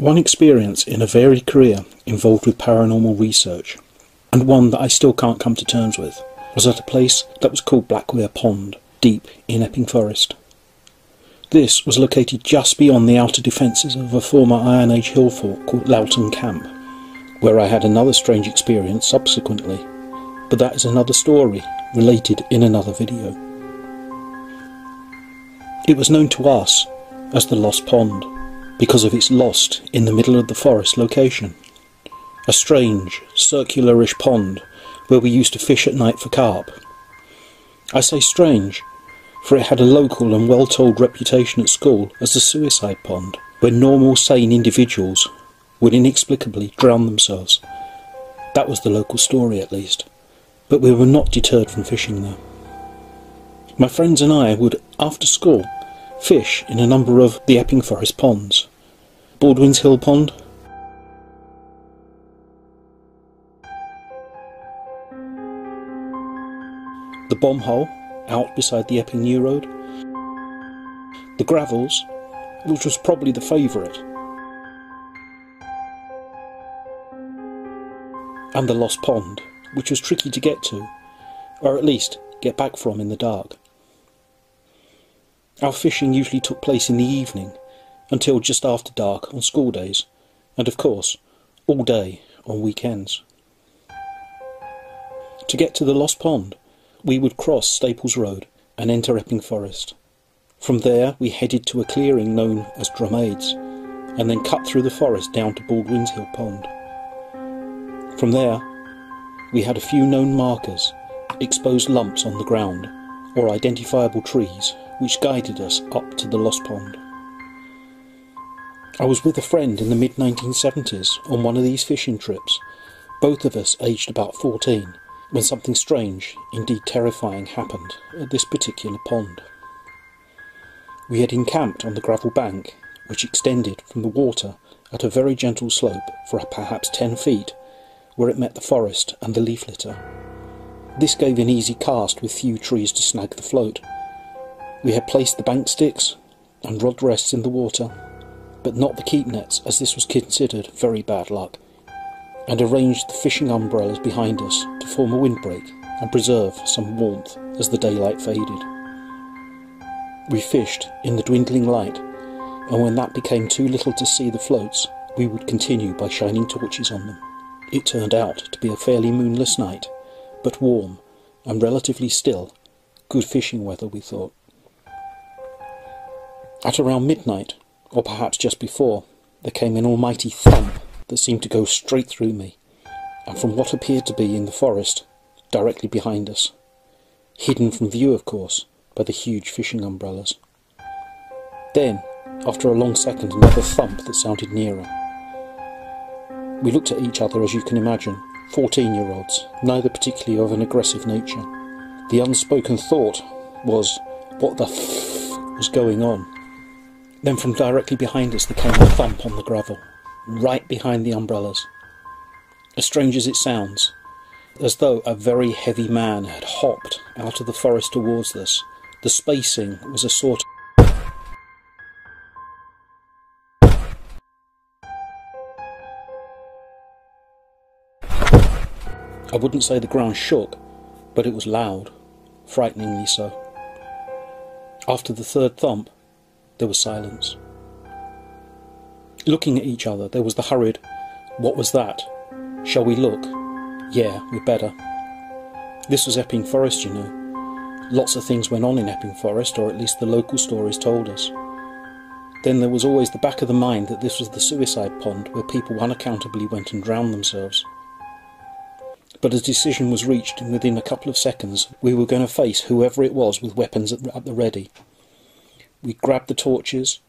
One experience in a varied career involved with paranormal research, and one that I still can't come to terms with, was at a place that was called Weir Pond, deep in Epping Forest. This was located just beyond the outer defences of a former Iron Age hill fort called Loughton Camp, where I had another strange experience subsequently, but that is another story, related in another video. It was known to us as the Lost Pond, because of its lost in the middle of the forest location. A strange, circularish pond where we used to fish at night for carp. I say strange, for it had a local and well-told reputation at school as the suicide pond, where normal, sane individuals would inexplicably drown themselves. That was the local story, at least, but we were not deterred from fishing there. My friends and I would, after school, fish in a number of the Epping Forest ponds. Baldwin's Hill Pond, the Bomb Hole, out beside the Epping New Road, the Gravels, which was probably the favourite, and the Lost Pond, which was tricky to get to, or at least get back from in the dark. Our fishing usually took place in the evening, until just after dark on school days, and of course, all day on weekends. To get to the Lost Pond, we would cross Staples Road and enter Epping Forest. From there we headed to a clearing known as Drumades, and then cut through the forest down to Baldwin's Hill Pond. From there, we had a few known markers, exposed lumps on the ground, or identifiable trees, which guided us up to the Lost Pond. I was with a friend in the mid-1970s on one of these fishing trips, both of us aged about 14, when something strange, indeed terrifying, happened at this particular pond. We had encamped on the gravel bank, which extended from the water at a very gentle slope for perhaps 10 feet, where it met the forest and the leaf litter. This gave an easy cast with few trees to snag the float. We had placed the bank sticks and rod rests in the water, but not the keep nets, as this was considered very bad luck, and arranged the fishing umbrellas behind us to form a windbreak and preserve some warmth as the daylight faded. We fished in the dwindling light, and when that became too little to see the floats, we would continue by shining torches on them. It turned out to be a fairly moonless night, but warm and relatively still, good fishing weather, we thought. At around midnight, or perhaps just before, there came an almighty thump that seemed to go straight through me, and from what appeared to be in the forest, directly behind us, hidden from view of course, by the huge fishing umbrellas. Then, after a long second, another thump that sounded nearer. We looked at each other, as you can imagine, 14-year-olds, neither particularly of an aggressive nature. The unspoken thought was, what the f*** was going on? Then from directly behind us there came a thump on the gravel, right behind the umbrellas. As strange as it sounds, as though a very heavy man had hopped out of the forest towards us. The spacing was a sort of... I wouldn't say the ground shook, but it was loud, frighteningly so. After the third thump, there was silence. Looking at each other, there was the hurried, "What was that? Shall we look? Yeah, we'd better." This was Epping Forest, you know. Lots of things went on in Epping Forest, or at least the local stories told us. Then there was always the back of the mind that this was the suicide pond where people unaccountably went and drowned themselves. But a decision was reached, and within a couple of seconds we were going to face whoever it was with weapons at the ready. We grabbed the torches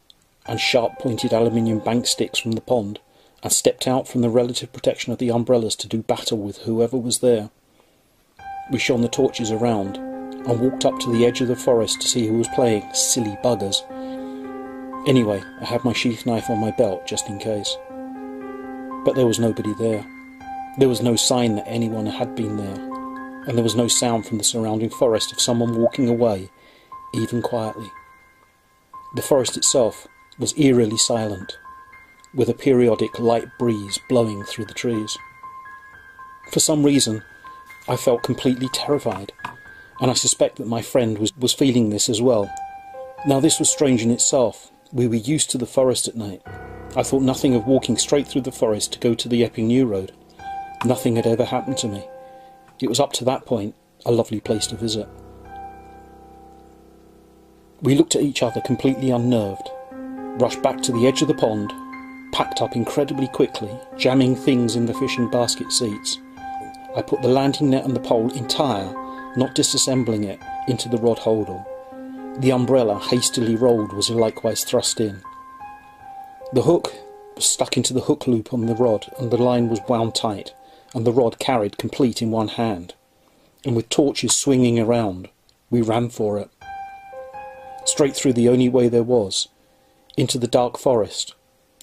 and sharp-pointed aluminium bank sticks from the pond and stepped out from the relative protection of the umbrellas to do battle with whoever was there. We shone the torches around and walked up to the edge of the forest to see who was playing silly buggers. Anyway, I had my sheath knife on my belt just in case. But there was nobody there. There was no sign that anyone had been there, and there was no sound from the surrounding forest of someone walking away, even quietly. The forest itself was eerily silent. with a periodic light breeze blowing through the trees. For some reason, I felt completely terrified, and I suspect that my friend was feeling this as well. Now, this was strange in itself. We were used to the forest at night. I thought nothing of walking straight through the forest to go to the Epping New Road. Nothing had ever happened to me. It was up to that point a lovely place to visit. We looked at each other completely unnerved, rushed back to the edge of the pond, packed up incredibly quickly, jamming things in the fishing basket seats. I put the landing net and the pole entire, not disassembling it, into the rod holder. The umbrella, hastily rolled, was likewise thrust in. The hook was stuck into the hook loop on the rod, and the line was wound tight, and the rod carried complete in one hand. And with torches swinging around, we ran for it. Straight through the only way there was, into the dark forest,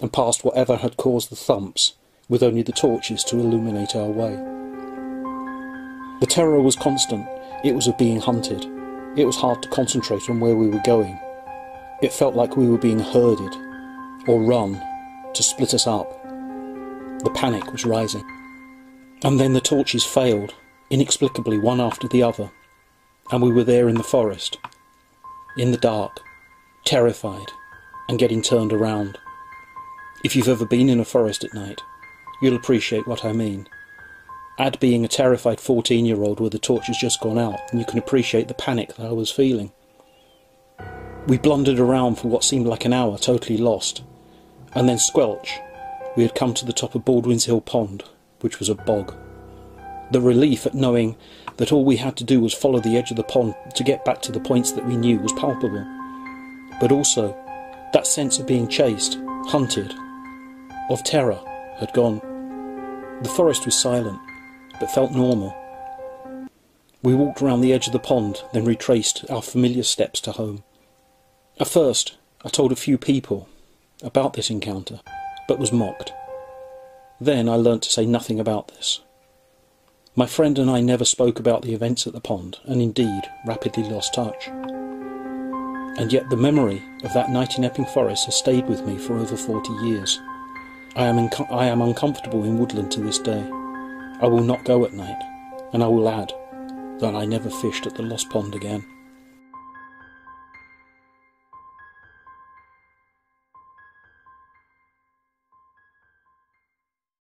and past whatever had caused the thumps, with only the torches to illuminate our way. The terror was constant. It was of being hunted. It was hard to concentrate on where we were going. It felt like we were being herded, or run, to split us up. The panic was rising. And then the torches failed, inexplicably, one after the other, and we were there in the forest, in the dark, terrified, and getting turned around. If you've ever been in a forest at night, you'll appreciate what I mean. Add being a terrified 14-year-old where the torch has just gone out, and you can appreciate the panic that I was feeling. We blundered around for what seemed like an hour, totally lost, and then squelch, we had come to the top of Baldwin's Hill Pond, which was a bog. The relief at knowing that all we had to do was follow the edge of the pond to get back to the points that we knew was palpable. But also, that sense of being chased, hunted, of terror, had gone. The forest was silent, but felt normal. We walked around the edge of the pond, then retraced our familiar steps to home. At first, I told a few people about this encounter, but was mocked. Then I learnt to say nothing about this. My friend and I never spoke about the events at the pond, and indeed rapidly lost touch. And yet the memory of that night in Epping Forest has stayed with me for over 40 years. I am uncomfortable in woodland to this day. I will not go at night, and I will add that I never fished at the Lost Pond again.